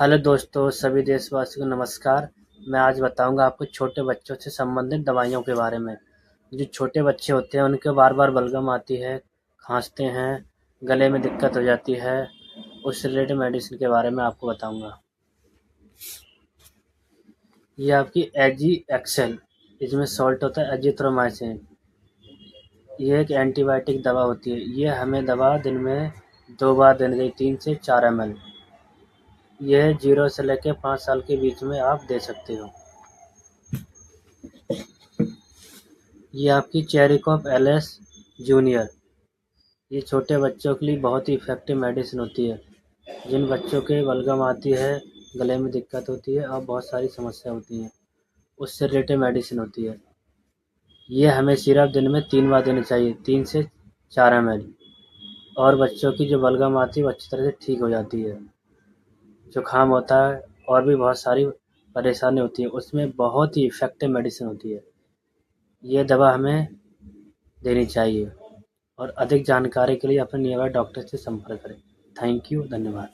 Hello दोस्तों, सभी देशवासियों को नमस्कार। मैं आज बताऊंगा आपको छोटे बच्चों से संबंधित दवाइयों के बारे में। जो छोटे बच्चे होते हैं उनके बार-बार बलगम आती है, खांसते हैं, गले में दिक्कत हो जाती है, उससे रिलेटेड मेडिसिन के बारे में आपको बताऊंगा। ये आपकी एजी एक्सेल, इसमें सॉल्ट होता है एजिथ्रोमाइसिन। ये एक एंटीबायोटिक दवा होती है। ये हमें दवा दिन में 2 बार देनी चाहिए, 3 से 4 ml। यह 0 से लेकर 5 साल के बीच में आप दे सकते हो। ये आपकी चेरिकॉफ एलएस जूनियर, ये छोटे बच्चों के लिए बहुत ही इफ़ेक्टिव मेडिसिन होती है। जिन बच्चों के बलगम आती है, गले में दिक्कत होती है और बहुत सारी समस्या होती हैं, उससे रिलेटेड मेडिसिन होती है। ये हमें सिर्फ दिन में 3 बार देनी चाहिए, 3 से 4 ml। और बच्चों की जो बलगम आती है वो अच्छी तरह से ठीक हो जाती है। जुकाम होता है और भी बहुत सारी परेशानी होती है, उसमें बहुत ही इफ़ेक्टिव मेडिसिन होती है। ये दवा हमें देनी चाहिए। और अधिक जानकारी के लिए अपने नियरेस्ट डॉक्टर से संपर्क करें। थैंक यू, धन्यवाद।